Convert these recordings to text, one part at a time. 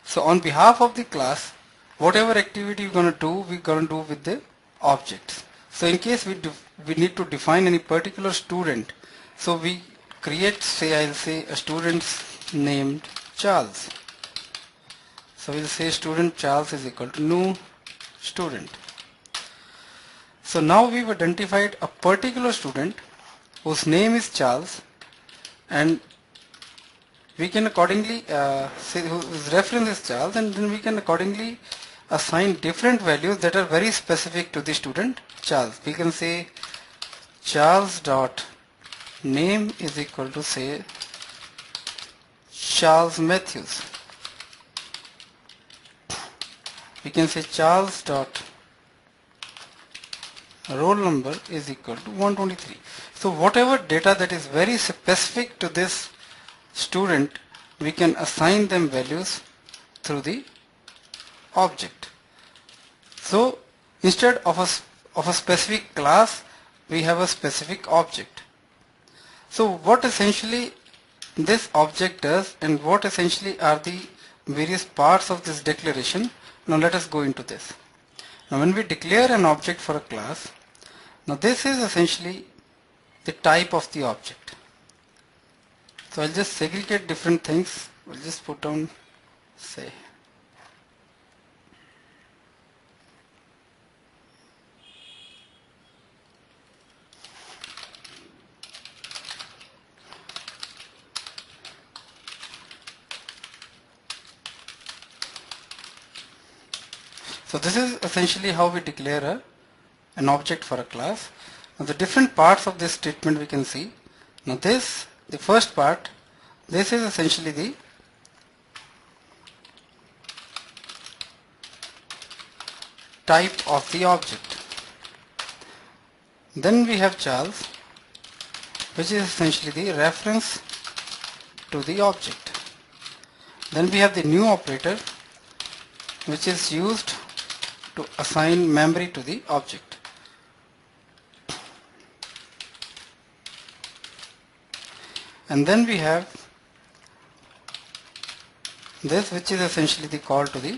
So on behalf of the class, whatever activity we're gonna do with the objects. So in case we need to define any particular student, so we create, say I'll say a student named Charles. So we'll say student Charles is equal to new student. So now we've identified a particular student whose name is Charles, and we can accordingly say whose reference is Charles, and then we can accordingly assign different values that are very specific to the student Charles. We can say Charles dot name is equal to, say, Charles Matthews. We can say Charles dot roll number is equal to 123. So whatever data that is very specific to this student, we can assign them values through the object. So instead of a specific class, we have a specific object. So what essentially this object does, and what essentially are the various parts of this declaration. Now let us go into this. Now when we declare an object for a class, now this is essentially the type of the object. So I'll just segregate different things. We'll just put down, say, so this is essentially how we declare an object for a class. Now the different parts of this statement we can see. Now this, the first part, this is essentially the type of the object. Then we have Charles, which is essentially the reference to the object. Then we have the new operator, which is used to assign memory to the object. And then we have this, which is essentially the call to the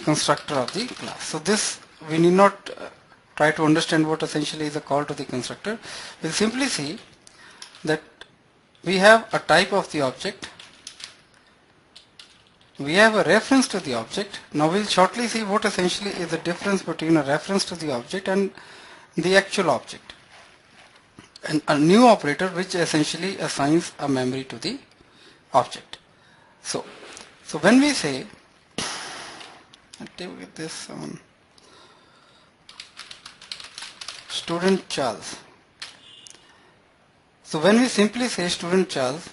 constructor of the class. So this, we need not try to understand what essentially is a call to the constructor. We'll simply see that we have a type of the object, we have a reference to the object. Now we'll shortly see what essentially is the difference between a reference to the object and the actual object. And a new operator which essentially assigns a memory to the object. So when we say, I'll take this student Charles. So when we simply say student Charles,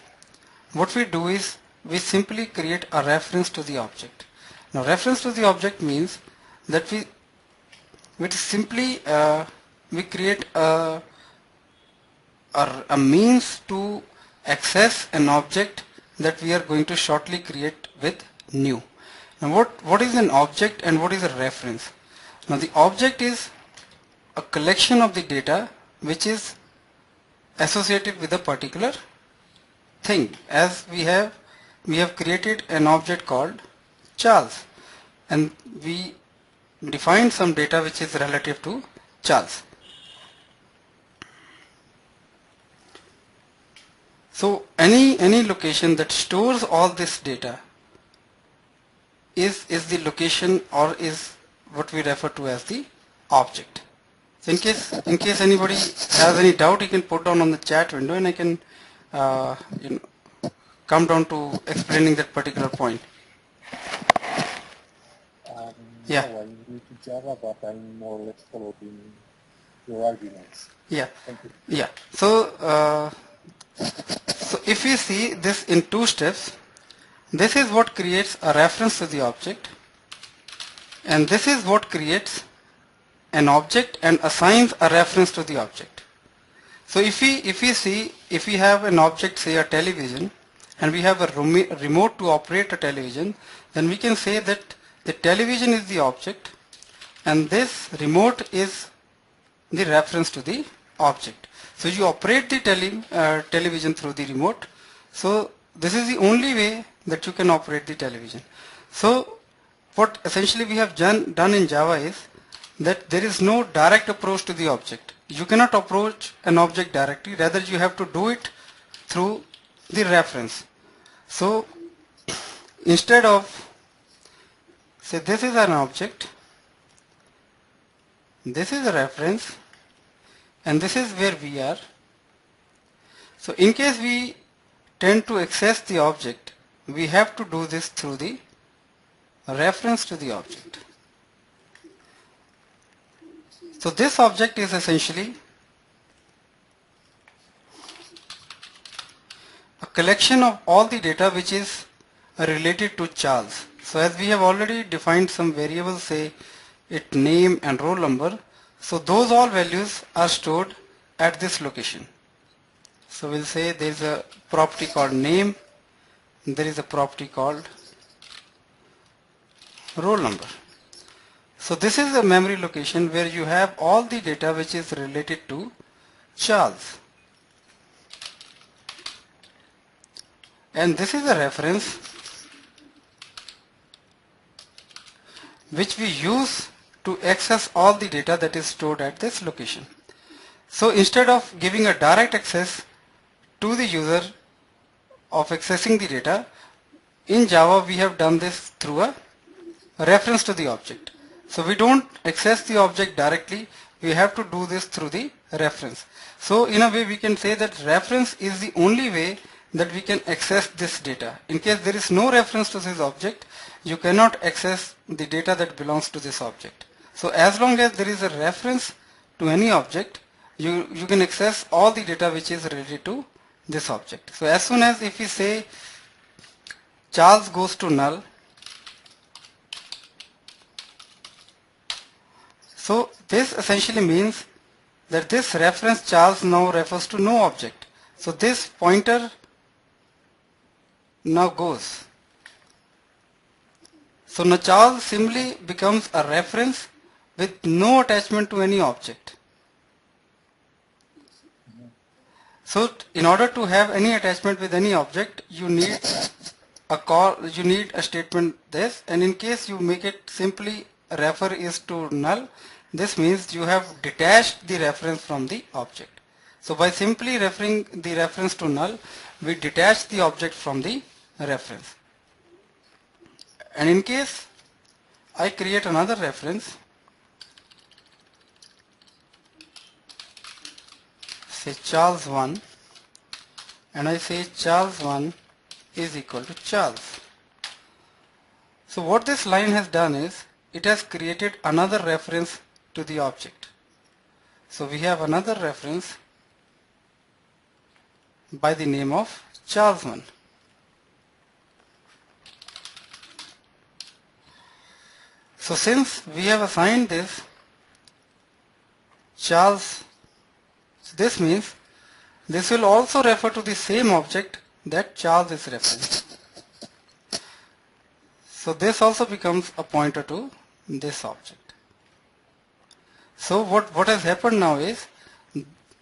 what we do is we simply create a reference to the object. Now reference to the object means that we simply we create a means to access an object that we are going to shortly create with new. Now what is an object and what is a reference? Now the object is a collection of the data which is associated with a particular thing. As we have created an object called Charles, and we defined some data which is relative to Charles. So any location that stores all this data is the location, or is what we refer to as the object. So in case anybody has any doubt, you can put down on the chat window, and I can come down to explaining that particular point. Yeah. No, I'm new to Java, but I'm more or less following your arguments. Yeah. Thank you. Yeah. So if we see this in two steps, this is what creates a reference to the object, and this is what creates an object and assigns a reference to the object. So if we have an object, say a television, and we have a remote to operate a television, then we can say that the television is the object and this remote is the reference to the object. So you operate the television through the remote. So this is the only way that you can operate the television. So what essentially we have done in Java is that there is no direct approach to the object. You cannot approach an object directly, rather you have to do it through the reference. So instead of, say, this is an object, this is a reference, and this is where we are. So in case we tend to access the object, we have to do this through the reference to the object. So this object is essentially a collection of all the data which is related to Charles. So as we have already defined some variables, say its name and roll number, so those all values are stored at this location. So we'll say there is a property called name, there is a property called roll number. So this is a memory location where you have all the data which is related to Charles. And this is a reference which we use to access all the data that is stored at this location. So instead of giving a direct access to the user of accessing the data, in Java we have done this through a reference to the object. So we don't access the object directly, we have to do this through the reference. So in a way we can say that reference is the only way that we can access this data. In case there is no reference to this object, you cannot access the data that belongs to this object. So as long as there is a reference to any object, you can access all the data which is related to this object. So as soon as if we say Charles goes to null, so this essentially means that this reference Charles now refers to no object. So this pointer now goes. So now Charles simply becomes a reference with no attachment to any object. So in order to have any attachment with any object, you need a statement this, and in case you make it simply refer is to null, this means you have detached the reference from the object. So by simply referring the reference to null, we detach the object from the reference. And in case I create another reference, say Charles 1, and I say Charles 1 is equal to Charles. So what this line has done is, it has created another reference to the object. So we have another reference by the name of Charles 1. So since we have assigned this Charles, this means this will also refer to the same object that Charles is referring. So this also becomes a pointer to this object. So what has happened now is,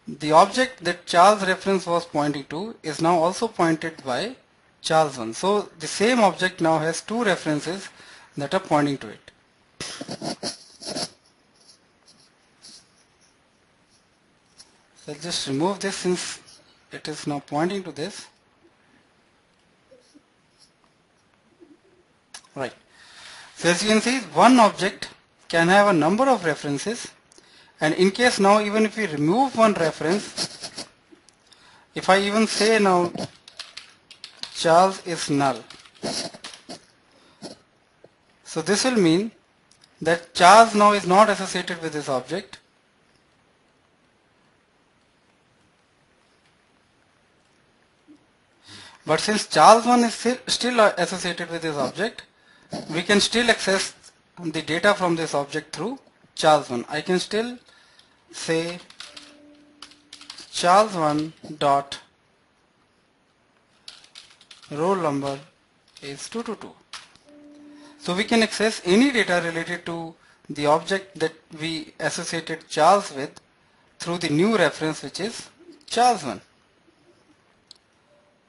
the object that Charles reference was pointing to is now also pointed by Charles 1. So the same object now has two references that are pointing to it. So I'll just remove this since it is now pointing to this. Right. So as you can see, one object can have a number of references, and in case now even if we remove one reference, if I even say now Charles is null, so this will mean that Charles now is not associated with this object. But since Charles 1 is still associated with this object, we can still access the data from this object through Charles 1. I can still say Charles 1 dot roll number is 222. So we can access any data related to the object that we associated Charles with through the new reference, which is Charles 1.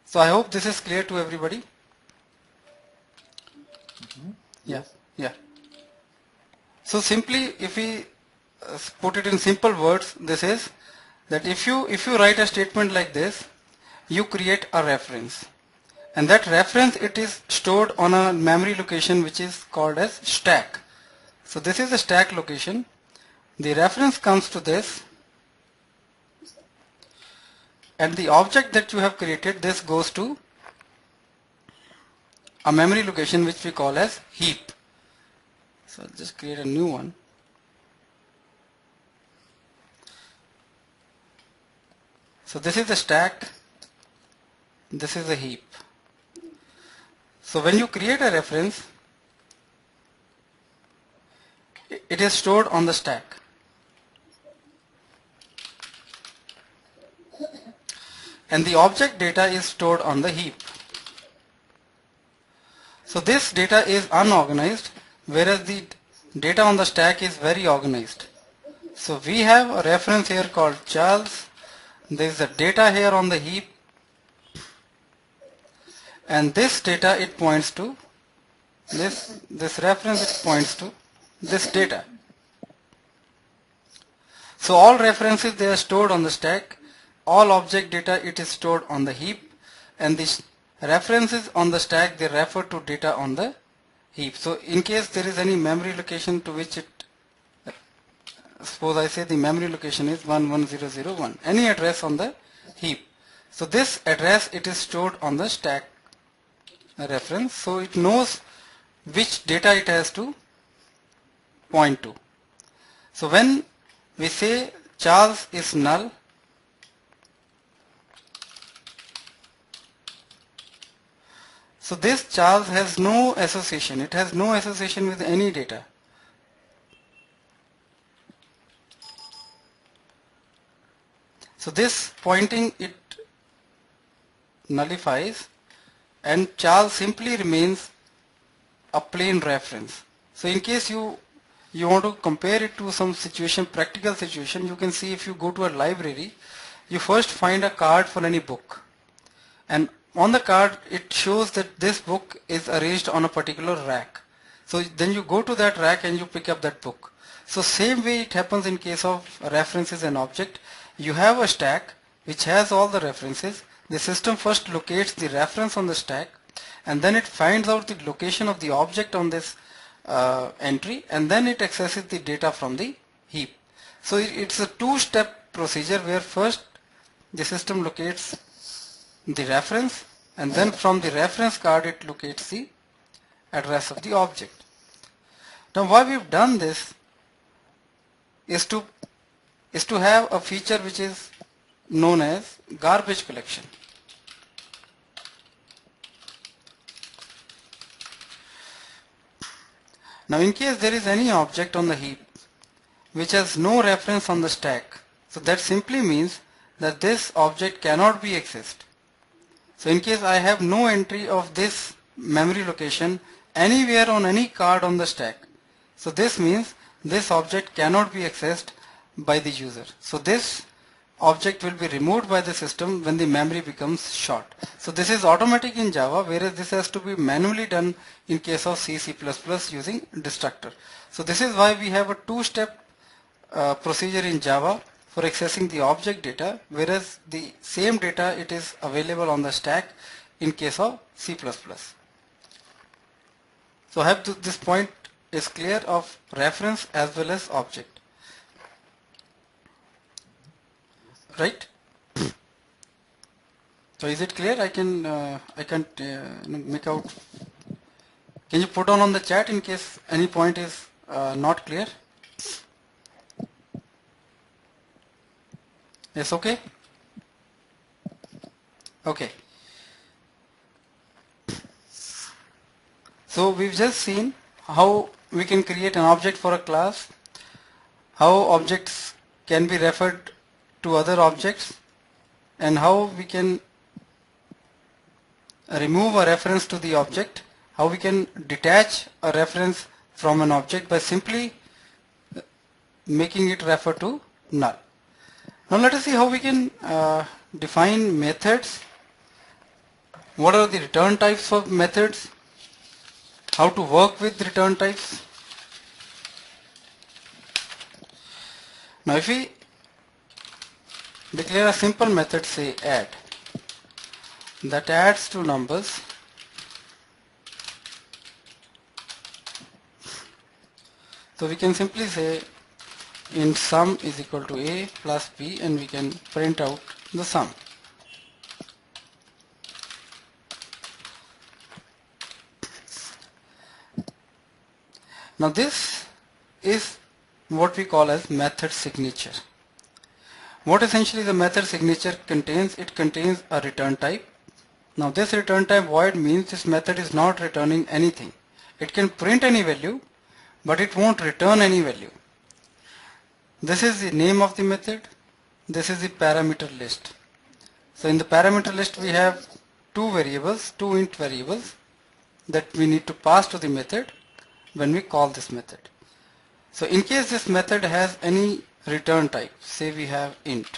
So I hope this is clear to everybody. Yeah, Yes. yeah. So simply, if we put it in simple words, this is that if you write a statement like this, you create a reference, and that reference it is stored on a memory location which is called as stack. So this is the stack location. The reference comes to this, and the object that you have created, this goes to a memory location which we call as heap. So I'll just create a new one. So this is the stack, this is the heap. So when you create a reference, it is stored on the stack. And the object data is stored on the heap. So this data is unorganized, whereas the data on the stack is very organized. So we have a reference here called Charles. There is the data here on the heap, and this data it points to this reference, it points to this data. So all references, they are stored on the stack, all object data it is stored on the heap, and the references on the stack, they refer to data on the heap. So in case there is any memory location to which it, suppose I say the memory location is 11001, any address on the heap. So this address it is stored on the stack reference, so it knows which data it has to point to. So when we say Charles is null, so this Charles has no association, it has no association with any data. So this pointing it nullifies, and Charles simply remains a plain reference. So in case you want to compare it to some situation, practical situation, you can see if you go to a library, you first find a card for any book, and on the card it shows that this book is arranged on a particular rack. So then you go to that rack and you pick up that book. So same way it happens in case of references and object. You have a stack which has all the references. The system first locates the reference on the stack, and then it finds out the location of the object on this entry, and then it accesses the data from the heap. So it's a two-step procedure where first the system locates the reference, and then from the reference card it locates the address of the object. Now why we've done this is to have a feature which is known as garbage collection. Now in case there is any object on the heap which has no reference on the stack, so that simply means that this object cannot be accessed. So in case I have no entry of this memory location anywhere on any card on the stack, so this means this object cannot be accessed by the user. So this object will be removed by the system when the memory becomes short. So this is automatic in Java, whereas this has to be manually done in case of C, C++ using destructor. So this is why we have a two-step procedure in Java for accessing the object data, whereas the same data it is available on the stack in case of C++. So I hope this point is clear of reference as well as object. Right? So is it clear? I can make out. Can you put on the chat in case any point is not clear? Yes, okay? Okay. So we've just seen how we can create an object for a class, how objects can be referred to other objects, and how we can remove a reference to the object, how we can detach a reference from an object by simply making it refer to null. Now let us see how we can define methods. What are the return types of methods? how to work with return types. Now if we declare a simple method, say add, that adds two numbers, so we can simply say int sum is equal to a plus b, and we can print out the sum. Now this is what we call as method signature. What essentially the method signature contains? It contains a return type. Now this return type void means this method is not returning anything. It can print any value, but it won't return any value. This is the name of the method. This is the parameter list. So in the parameter list we have two int variables that we need to pass to the method when we call this method. So in case this method has any return type, say we have int.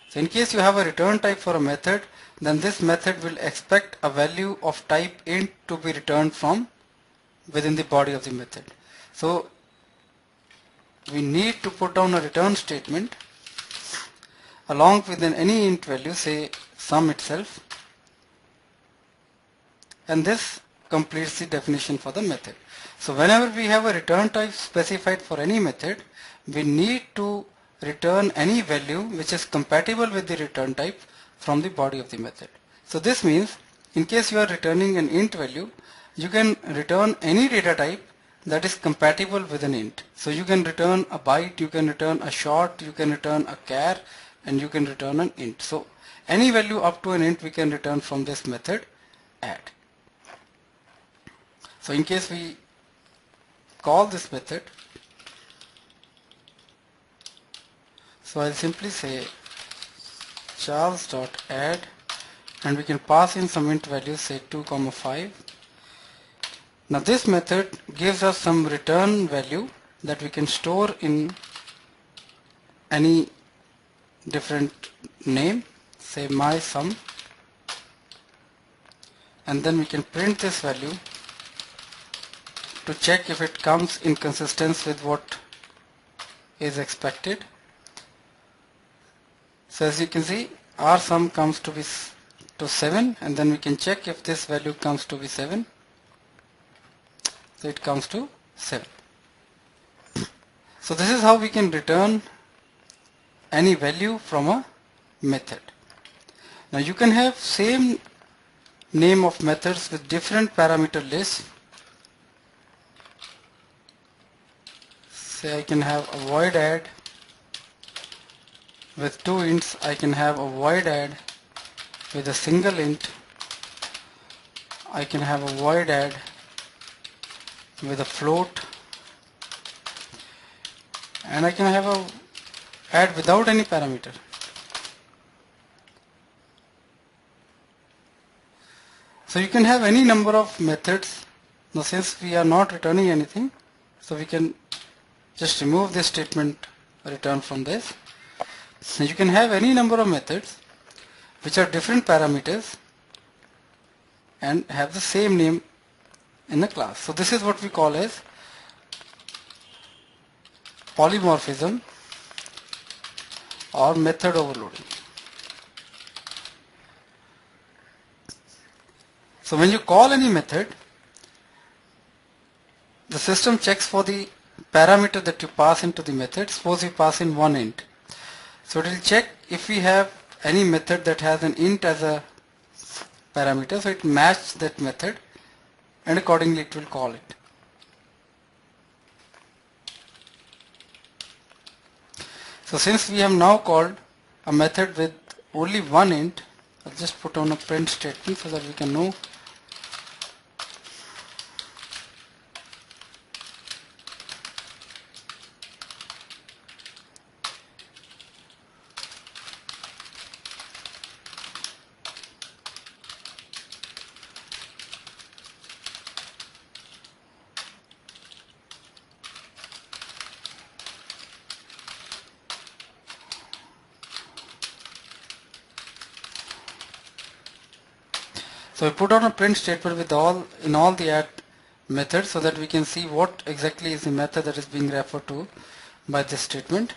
So in case you have a return type for a method, then this method will expect a value of type int to be returned from within the body of the method. So we need to put down a return statement along with any int value, say sum itself, and this completes the definition for the method. So whenever we have a return type specified for any method, we need to return any value which is compatible with the return type from the body of the method. So this means in case you are returning an int value, you can return any data type that is compatible with an int. So you can return a byte, you can return a short, you can return a char, and you can return an int. So any value up to an int we can return from this method add. So in case we call this method, so I'll simply say charles.add, and we can pass in some int values, say 2, 5. Now this method gives us some return value that we can store in any different name, say my sum, and then we can print this value to check if it comes in consistence with what is expected. So as you can see, our sum comes to be to 7, and then we can check if this value comes to be 7. So it comes to 7. So this is how we can return any value from a method. Now you can have same name of methods with different parameter lists. Say I can have a void add with two ints, I can have a void add with a single int, I can have a void add with a float, and I can have a add without any parameter. So you can have any number of methods. Now since we are not returning anything, so we can just remove this statement return from this. So you can have any number of methods which are different parameters and have the same name in the class. So this is what we call as polymorphism or method overloading. So when you call any method, the system checks for the parameter that you pass into the method. Suppose you pass in one int. So it will check if we have any method that has an int as a parameter, so it matches that method and accordingly it will call it. So since we have now called a method with only one int, I'll just put on a print statement so that we can know. So we put on a print statement with all the add methods so that we can see what exactly is the method that is being referred to by this statement.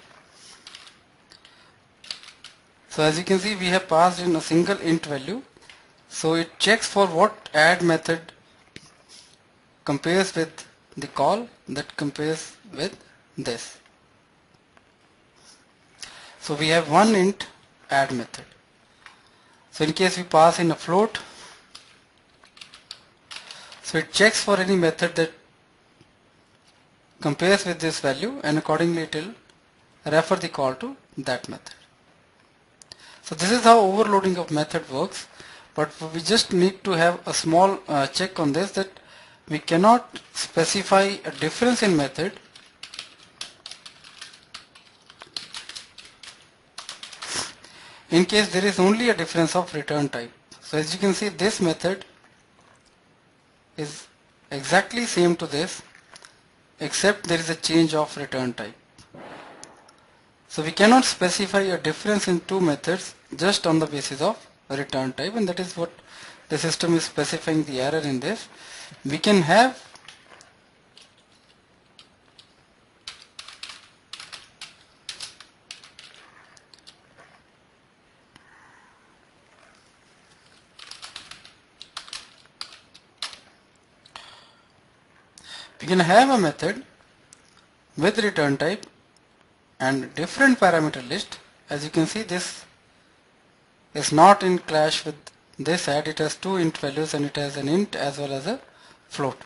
So as you can see, we have passed in a single int value. So it checks for what add method compares with the call that compares with this. So we have one int add method. So in case we pass in a float, so it checks for any method that compares with this value, and accordingly it will refer the call to that method. So this is how overloading of method works, but we just need to have a small check on this, that we cannot specify a difference in method in case there is only a difference of return type. So as you can see, this method is exactly same to this, except there is a change of return type. So we cannot specify a difference in two methods just on the basis of a return type, and that is what the system is specifying the error in this. We can have a method with return type and different parameter list. As you can see, this is not in clash with this add. It has two int values and it has an int as well as a float.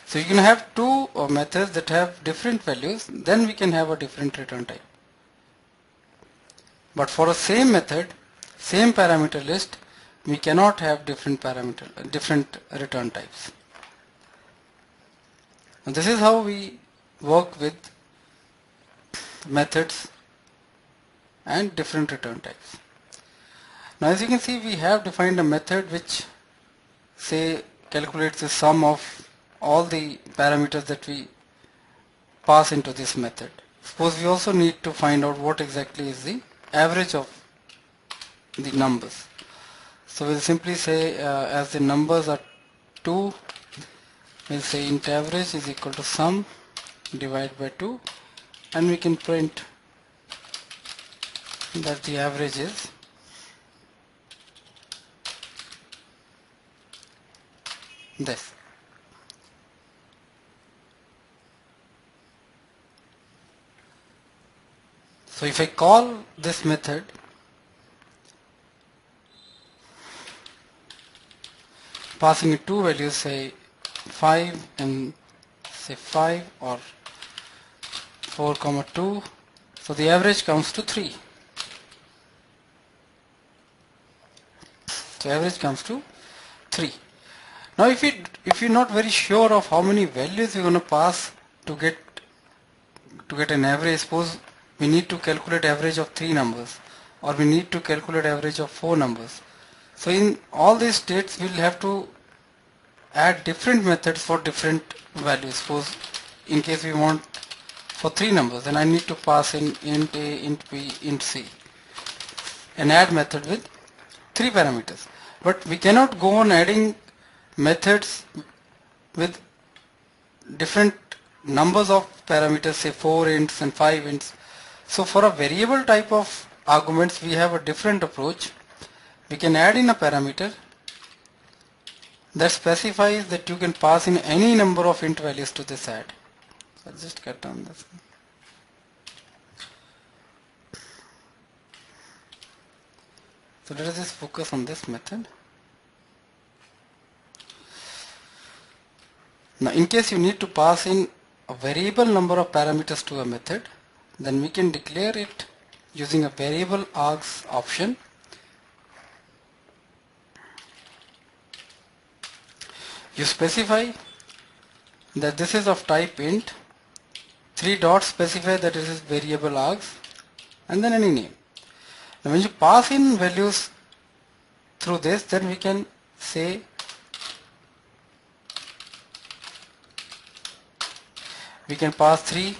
So you can have two methods that have different values, then we can have a different return type. But for a same method, same parameter list, we cannot have different return types. And this is how we work with methods and different return types. Now as you can see, we have defined a method which say calculates the sum of all the parameters that we pass into this method. Suppose we also need to find out what exactly is the average of the numbers. So we'll simply say as the numbers are 2, we'll say int average is equal to sum divided by 2, and we can print that the average is this. So if I call this method, passing in two values, say 5 and say 5 or 4, 2, so the average comes to 3. So average comes to 3. Now if you're not very sure of how many values you're going to pass to get an average, suppose we need to calculate average of 3 numbers, or we need to calculate average of 4 numbers. So in all these states we'll have to add different methods for different values. Suppose in case we want for 3 numbers, then I need to pass in int A, int B, int C, an add method with 3 parameters. But we cannot go on adding methods with different numbers of parameters, say 4 ints and 5 ints. So for a variable type of arguments, we have a different approach. We can add in a parameter that specifies that you can pass in any number of int values to this add. So I'll just cut down this. So let us just focus on this method. Now in case you need to pass in a variable number of parameters to a method, then we can declare it using a variable args option. You specify that this is of type int, 3 dots specify that this is variable args, and then any name. Now when you pass in values through this, then we can say we can pass 3,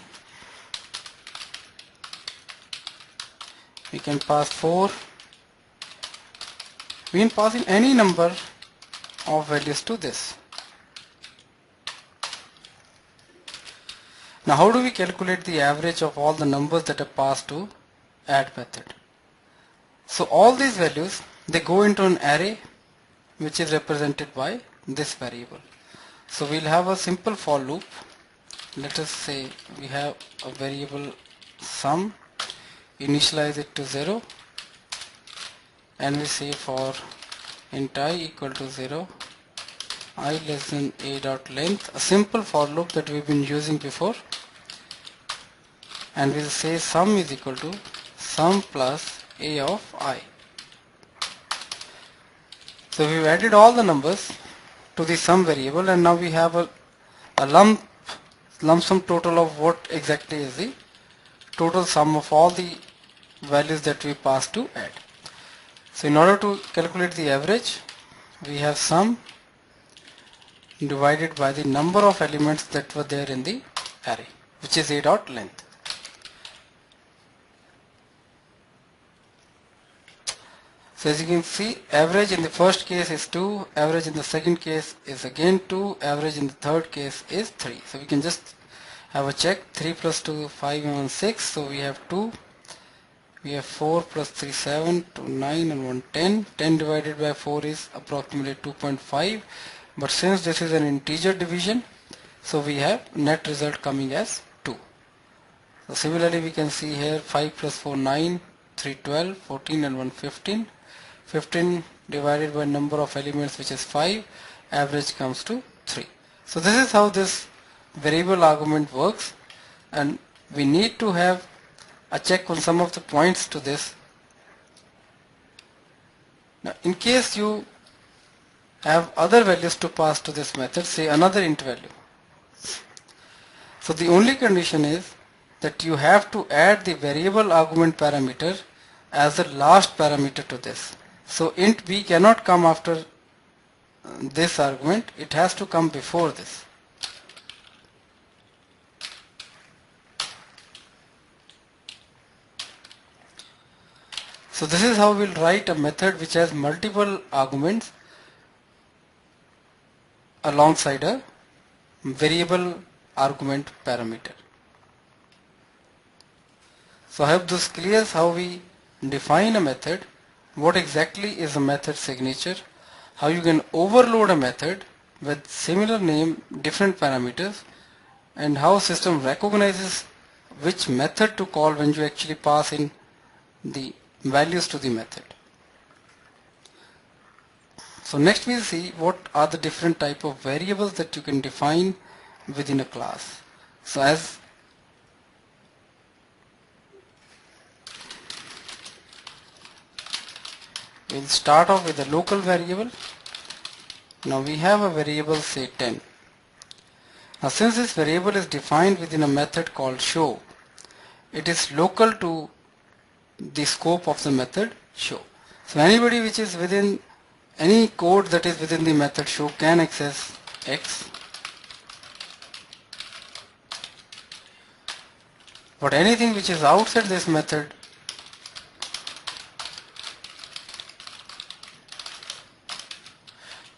we can pass 4, we can pass in any number of values to this. Now how do we calculate the average of all the numbers that are passed to add method? So all these values, they go into an array which is represented by this variable. So we'll have a simple for loop. Let us say we have a variable sum, initialize it to 0, and we say for int I equal to 0, I less than a dot length, a simple for loop that we've been using before, and we'll say sum is equal to sum plus a of I. So we've added all the numbers to the sum variable, and now we have a lump sum total of what exactly is the total sum of all the values that we pass to add. So in order to calculate the average, we have sum divided by the number of elements that were there in the array, which is a dot length. So as you can see, average in the first case is 2, average in the second case is again 2, average in the third case is 3. So we can just have a check. 3 plus 2, 5 and 1, 6. So we have 2. We have 4 plus 3, 7, 2, 9 and 1, 10. 10 divided by 4 is approximately 2.5. But since this is an integer division, so we have net result coming as 2. So similarly we can see here 5 plus 4, 9, 3, 12, 14 and 1, 15. 15 divided by number of elements, which is 5, average comes to 3. So this is how this variable argument works, and we need to have a check on some of the points to this. Now in case you have other values to pass to this method, say another int value, so the only condition is that you have to add the variable argument parameter as the last parameter to this. So int b cannot come after this argument, it has to come before this. So this is how we'll write a method which has multiple arguments alongside a variable argument parameter. So I hope this clears how we define a method, what exactly is a method signature, how you can overload a method with similar name, different parameters, and how system recognizes which method to call when you actually pass in the values to the method. So next we'll see what are the different type of variables that you can define within a class. So as we'll start off with a local variable. Now we have a variable, say 10. Now since this variable is defined within a method called show, it is local to the scope of the method show. So anybody which is within any code that is within the method show can access X, but anything which is outside this method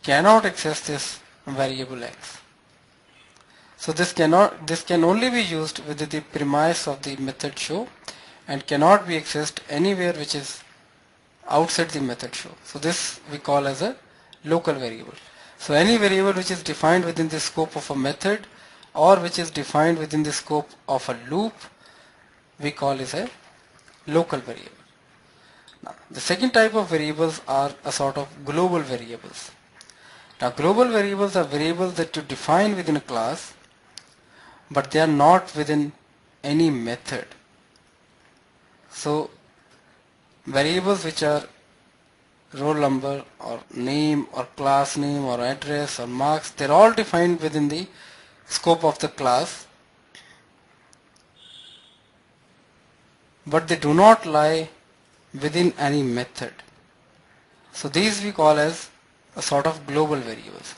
cannot access this variable X. So this can only be used within the premise of the method show and cannot be accessed anywhere which is outside the method show. So this we call as a local variable. So any variable which is defined within the scope of a method or which is defined within the scope of a loop, we call as a local variable. Now, the second type of variables are a sort of global variables. Now global variables are variables that you define within a class, but they are not within any method. So variables which are roll number or name or class name or address or marks, they're all defined within the scope of the class, but they do not lie within any method. So these we call as a sort of global variables.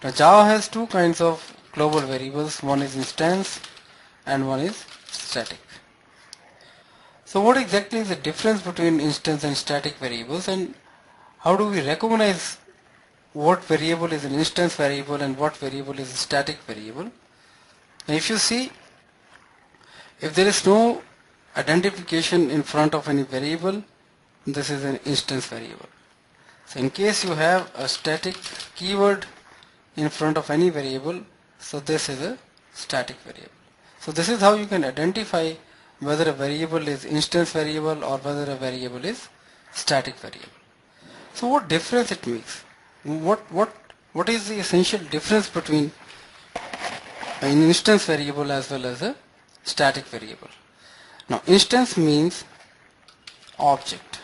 Now Java has two kinds of global variables, one is instance and one is static. So what exactly is the difference between instance and static variables, and how do we recognize what variable is an instance variable and what variable is a static variable. And if you see, if there is no identification in front of any variable, this is an instance variable. So in case you have a static keyword in front of any variable, so this is a static variable. So this is how you can identify whether a variable is instance variable or whether a variable is static variable. So what difference it makes? What is the essential difference between an instance variable as well as a static variable? Now instance means object.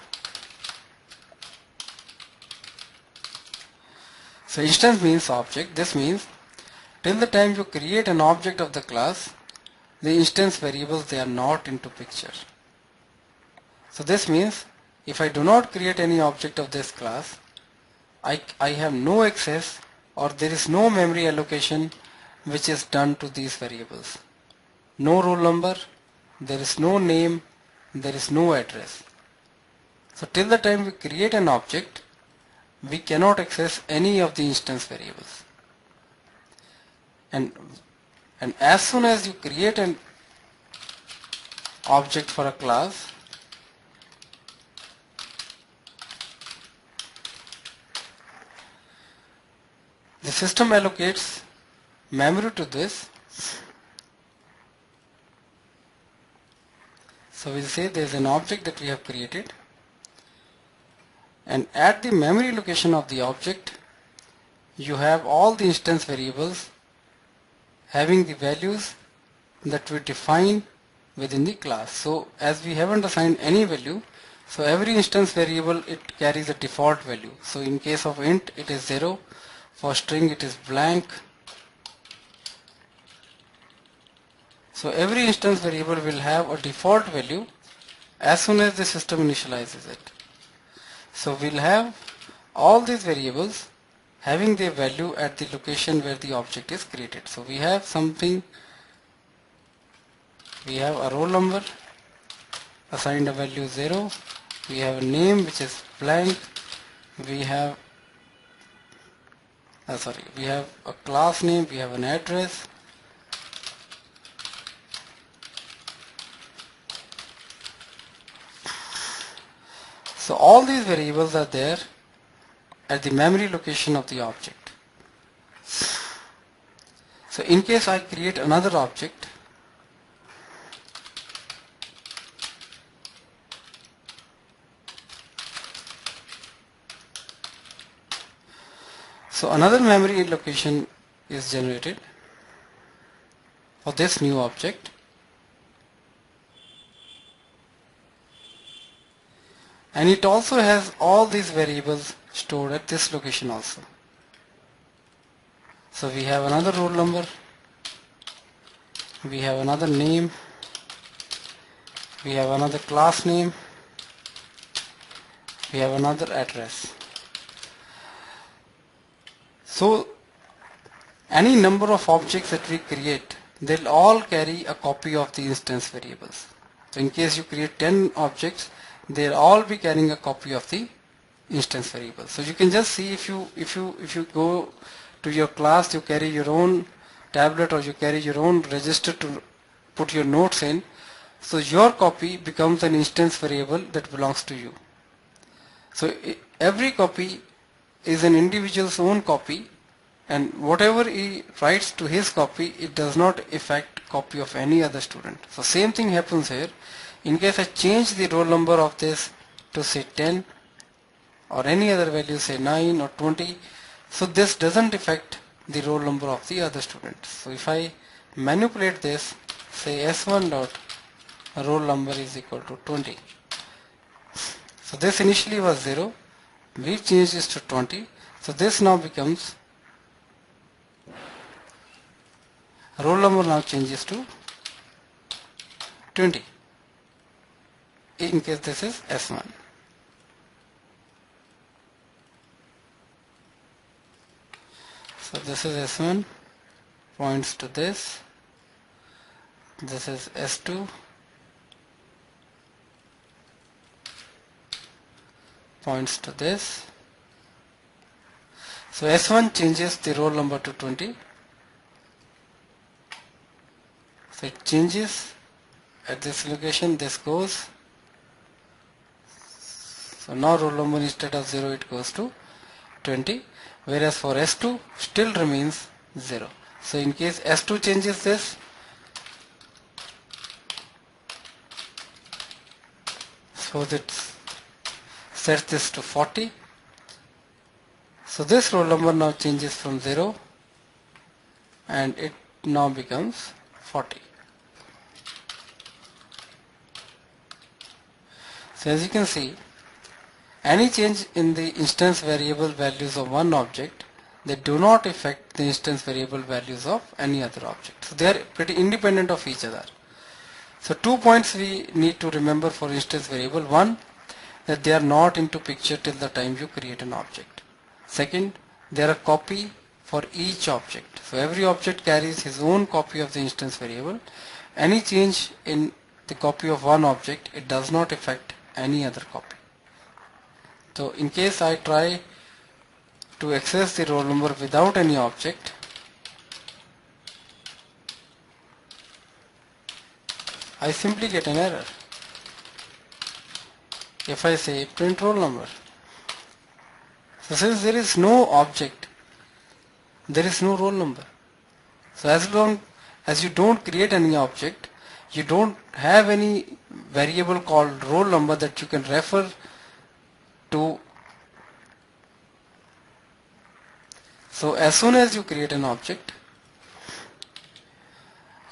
So instance means object. This means till the time you create an object of the class, the instance variables, they are not into picture. So this means if I do not create any object of this class, I have no access or there is no memory allocation which is done to these variables. No roll number, there is no name, there is no address. So till the time we create an object, we cannot access any of the instance variables. And as soon as you create an object for a class, the system allocates memory to this. So we'll say there is an object that we have created, and at the memory location of the object you have all the instance variables having the values that we define within the class. So as we haven't assigned any value, so every instance variable, it carries a default value. So in case of int it is 0, for string it is blank. So every instance variable will have a default value as soon as the system initializes it. So we'll have all these variables having their value at the location where the object is created. So we have something, we have a roll number assigned a value 0, we have a name which is blank, we have we have a class name, we have an address, so all these variables are there at the memory location of the object. So in case I create another object, so another memory location is generated for this new object, and it also has all these variables stored at this location also. So we have another roll number, we have another name, we have another class name, we have another address. So any number of objects that we create, they'll all carry a copy of the instance variables. So in case you create 10 objects, they'll all be carrying a copy of the instance variables. So you can just see, if you go to your class, you carry your own tablet or you carry your own register to put your notes in, so your copy becomes an instance variable that belongs to you. So every copy is an individual's own copy, and whatever he writes to his copy, it does not affect copy of any other student. So same thing happens here. In case I change the roll number of this to say 10 or any other value, say 9 or 20, so this doesn't affect the roll number of the other students. So if I manipulate this, say s1 dot roll number is equal to 20. So this initially was 0, we changed this to 20, so this now becomes, roll number now changes to 20 in case this is S1. So this is S1, points to this, this is S2, points to this. So S1 changes the roll number to 20. So it changes at this location, this goes. So now roll number instead of 0 it goes to 20, whereas for S2 still remains 0. So in case S2 changes this, suppose it sets this to 40. So this roll number now changes from 0 and it now becomes 40. So as you can see, any change in the instance variable values of one object, they do not affect the instance variable values of any other object. So they are pretty independent of each other. So 2 points we need to remember for instance variable. One, that they are not into picture till the time you create an object. Second, they are a copy for each object. So every object carries his own copy of the instance variable. Any change in the copy of one object, it does not affect any other copy. So in case I try to access the roll number without any object, I simply get an error. If I say print roll number, so since there is no object, there is no roll number. So as long as you don't create any object, you don't have any variable called roll number that you can refer to. So as soon as you create an object,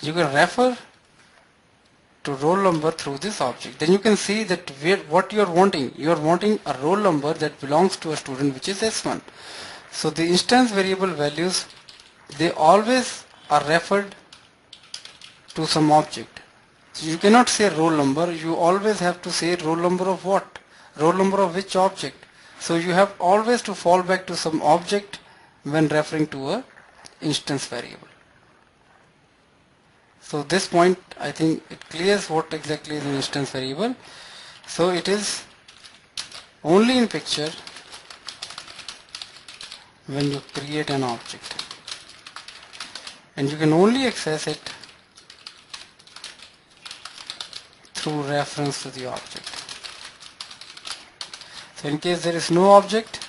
you can refer to roll number through this object. Then you can see that what you are wanting. You are wanting a roll number that belongs to a student, which is S1. So the instance variable values, they always are referred to some object. So you cannot say roll number, you always have to say roll number of what? Roll number of which object? So you have always to fall back to some object when referring to a instance variable. So this point, I think it clears what exactly is an instance variable. So it is only in picture when you create an object, and you can only access it through reference to the object. So in case there is no object,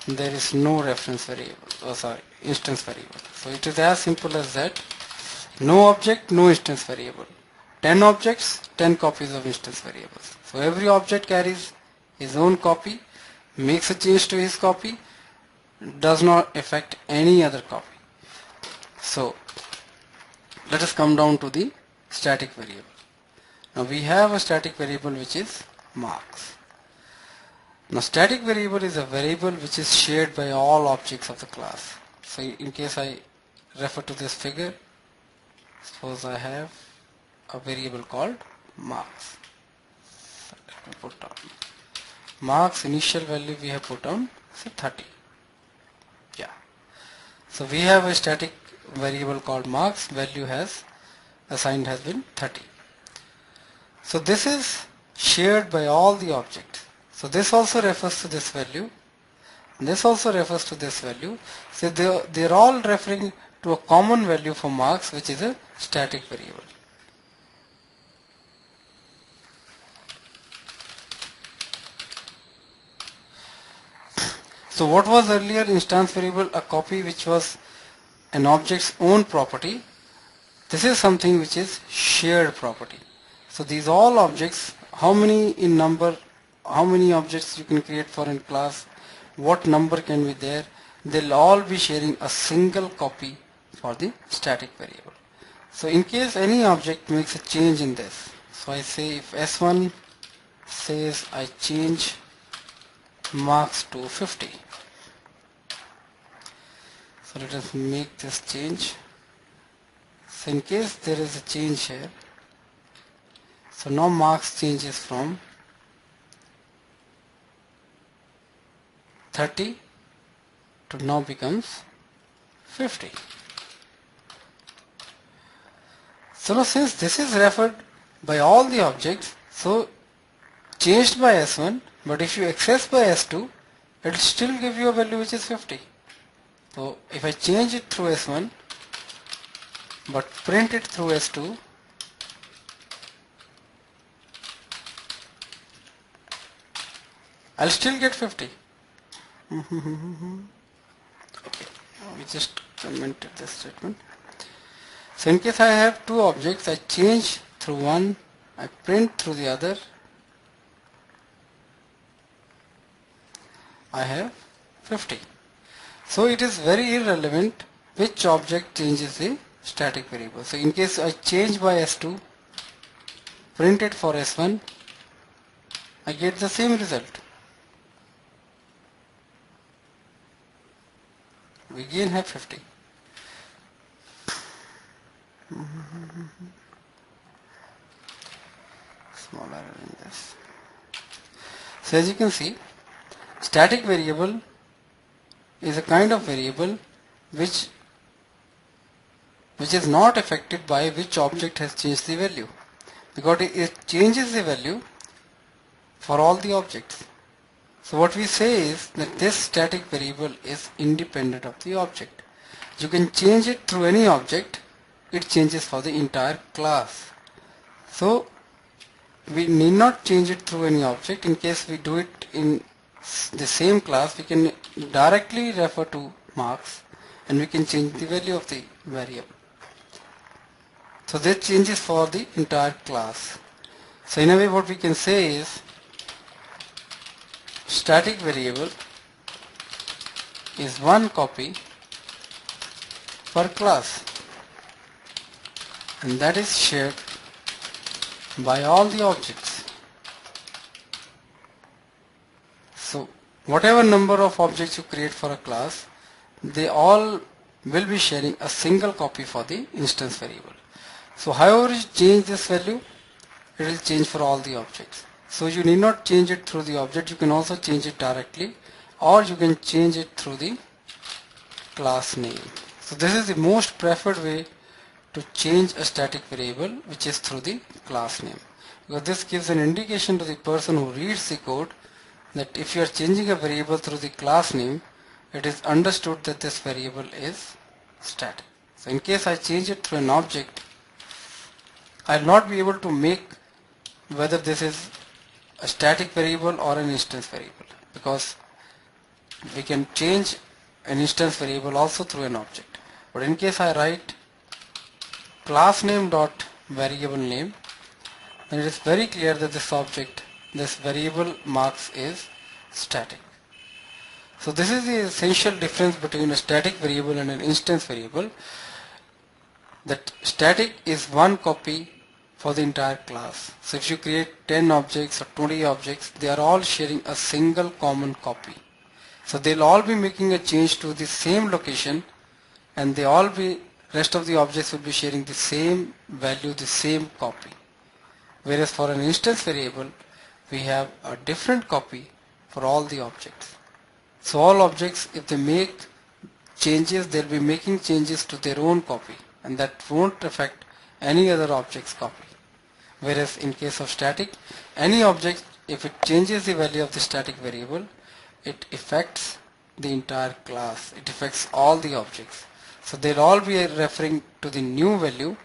there is no reference variable, instance variable. So it is as simple as that. No object, no instance variable. 10 objects, 10 copies of instance variables. So every object carries his own copy, makes a change to his copy, does not affect any other copy. So let us come down to the static variable. Now we have a static variable which is marks. Now static variable is a variable which is shared by all objects of the class. So in case I refer to this figure, suppose I have a variable called marks. So let me put down marks. Initial value we have put down, say 30. Yeah. So we have a static variable called marks. Value has assigned has been 30. So this is shared by all the objects. So this also refers to this value. This also refers to this value. So they are all referring to a common value for marks, which is a static variable. So what was earlier instance variable? A copy which was an object's own property. This is something which is shared property. So these all objects, how many in number, how many objects you can create for in class, what number can be there, they'll all be sharing a single copy for the static variable. So in case any object makes a change in this, so I say if S1 says I change marks to 50. So let us make this change. So in case there is a change here, so now marks changes from 30 to now becomes 50. So now since this is referred by all the objects, so changed by S1, but if you access by S2, it will still give you a value which is 50. So if I change it through S1 but print it through S2, I'll still get 50. Okay, we just commented this statement. So in case I have two objects, I change through one, I print through the other, I have 50. So it is very irrelevant which object changes the static variable. So in case I change by S2, print it for S1, I get the same result. We again have 50. Smaller than this. So as you can see, static variable is a kind of variable which is not affected by which object has changed the value, because it changes the value for all the objects. So what we say is that this static variable is independent of the object. You can change it through any object, it changes for the entire class. So we need not change it through any object. In case we do it in the same class, we can directly refer to marks and we can change the value of the variable. So that changes for the entire class. So in a way what we can say is static variable is one copy per class, and that is shared by all the objects. So whatever number of objects you create for a class, they all will be sharing a single copy for the instance variable. So however you change this value, it will change for all the objects. So you need not change it through the object, you can also change it directly, or you can change it through the class name. So this is the most preferred way to change a static variable, which is through the class name, because this gives an indication to the person who reads the code that if you are changing a variable through the class name, it is understood that this variable is static. So in case I change it through an object, I will not be able to make whether this is a static variable or an instance variable, because we can change an instance variable also through an object. But in case I write class name dot variable name, then it is very clear that this object, this variable marks is static. So this is the essential difference between a static variable and an instance variable, that static is one copy for the entire class. So if you create 10 objects or 20 objects, they are all sharing a single common copy. So they'll all be making a change to the same location, and rest of the objects will be sharing the same value, the same copy. Whereas for an instance variable, we have a different copy for all the objects. So all objects, if they make changes, they'll be making changes to their own copy, and that won't affect any other object's copy. Whereas in case of static, any object, if it changes the value of the static variable, it affects the entire class, it affects all the objects. So they'll all be referring to the new value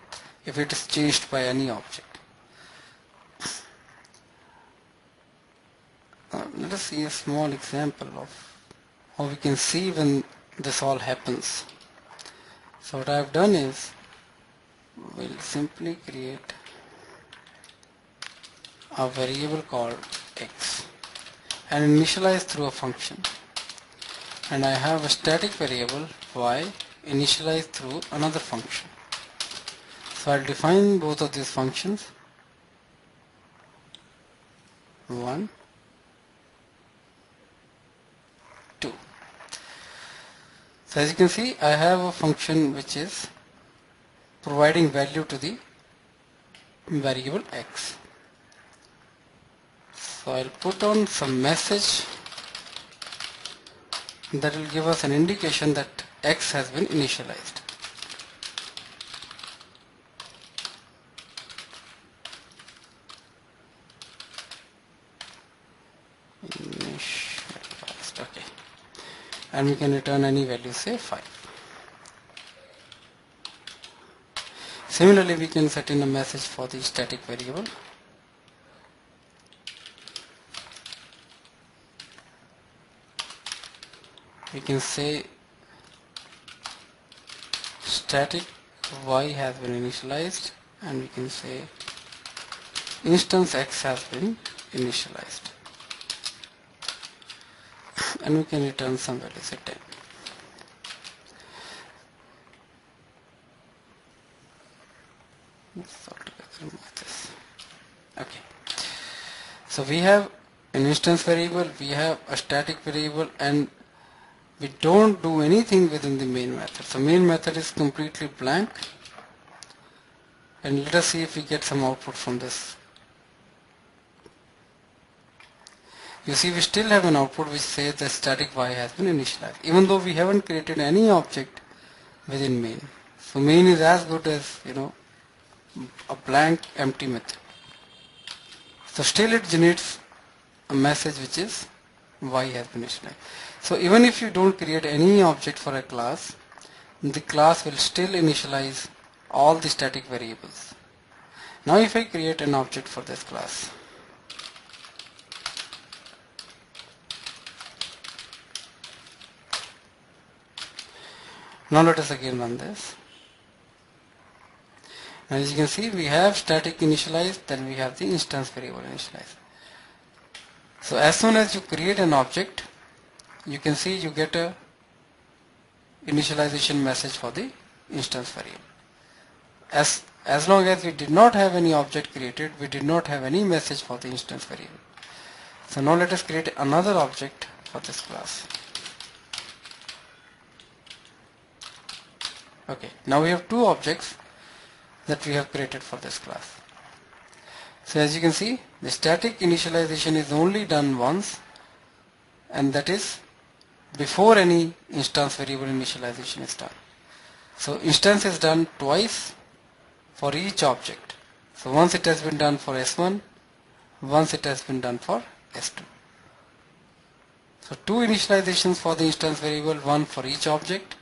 if it is changed by any object. Let us see a small example of how we can see when this all happens. So what I have done is, we'll simply create a variable called x and initialize through a function, and I have a static variable y initialized through another function. So I'll define both of these functions, 1, 2. So as you can see, I have a function which is providing value to the variable x. So I'll put on some message that will give us an indication that x has been initialized. Initialized, okay. and we can return any value, say 5. Similarly, we can set in a message for the static variable. We can say static y has been initialized, and we can say instance x has been initialized, and we can return some value, say 10. Let's altogether remove this. Okay. So we have an instance variable, we have a static variable, and we don't do anything within the main method. So main method is completely blank, and let us see if we get some output from this. You see, we still have an output which says the static y has been initialized, even though we haven't created any object within main. So main is as good as, a blank empty method. So still it generates a message which is y has been initialized. So even if you don't create any object for a class, the class will still initialize all the static variables. Now if I create an object for this class, now let us again run this. Now as you can see, we have static initialized, then we have the instance variable initialized. So as soon as you create an object, you can see you get a initialization message for the instance variable. As long as we did not have any object created, we did not have any message for the instance variable. So now let us create another object for this class. Okay, now we have two objects that we have created for this class. So as you can see, the static initialization is only done once, and that is before any instance variable initialization is done. So instance is done twice for each object. So once it has been done for S1, once it has been done for S2. So two initializations for the instance variable, one for each object,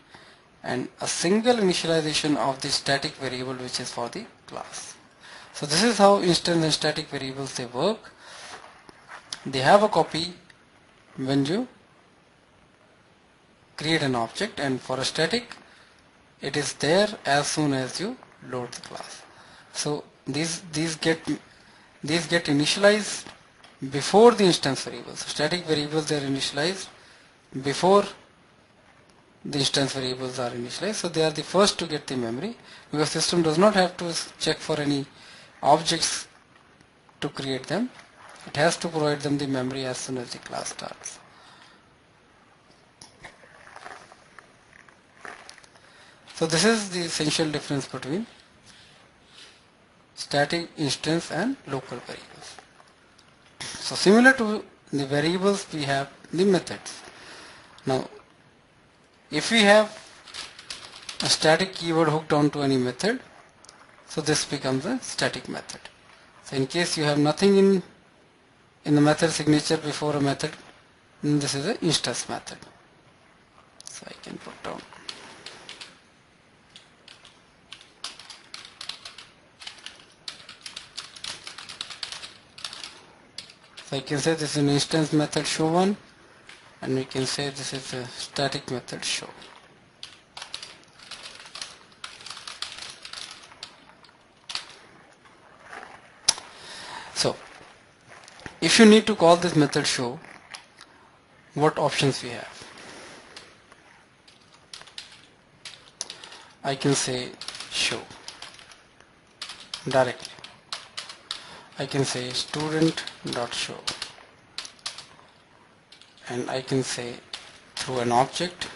and a single initialization of the static variable which is for the class. So this is how instance and static variables they work. They have a copy when you create an object, and for a static it is there as soon as you load the class. So these get initialized before the instance variables. So static variables they are initialized before the instance variables are initialized, so they are the first to get the memory, because system does not have to check for any objects to create them. It has to provide them the memory as soon as the class starts. So this is the essential difference between static, instance and local variables. So similar to the variables, we have the methods. Now if we have a static keyword hooked onto any method, so this becomes a static method. So in case you have nothing in the method signature before a method, then this is an instance method. So I can put down. So I can say this is an instance method show one, and we can say this is a static method show. So if you need to call this method show, what options we have? I can say show directly. I can say student.show, and I can say through an object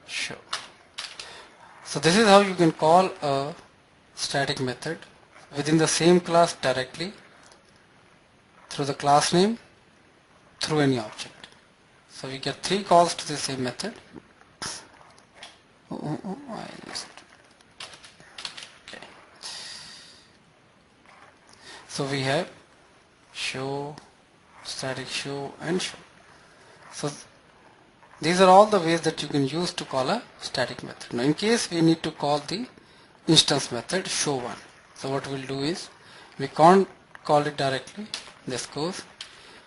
show. So this is how you can call a static method within the same class directly, through the class name, through any object. So we get three calls to the same method. Okay. So we have show, static show, and show. So These are all the ways that you can use to call a static method. Now in case we need to call the instance method show1. So what we'll do is, we can't call it directly, this goes.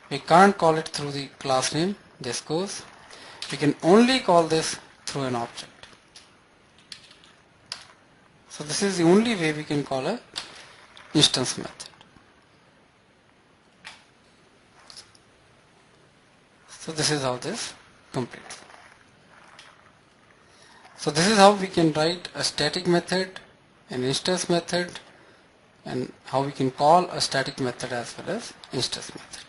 We can't call it through the class name, this goes. We can only call this through an object. So this is the only way we can call a instance method. So this is how this completes. So this is how we can write a static method, an instance method, and how we can call a static method as well as instance method.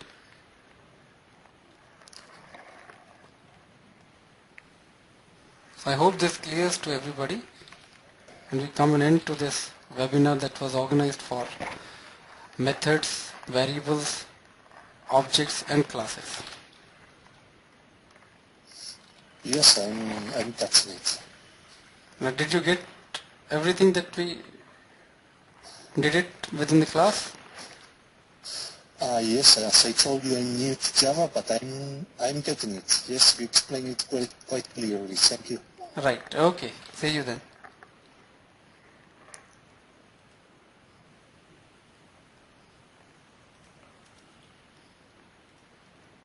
So I hope this clears to everybody, and we come an end to this webinar that was organized for methods, variables, objects and classes. Yes, I'm touching it. Now did you get everything that we did it within the class? Yes, as I told you, I'm new to Java, but I'm getting it. Yes, you explained it quite clearly. Thank you. Right, okay. See you then.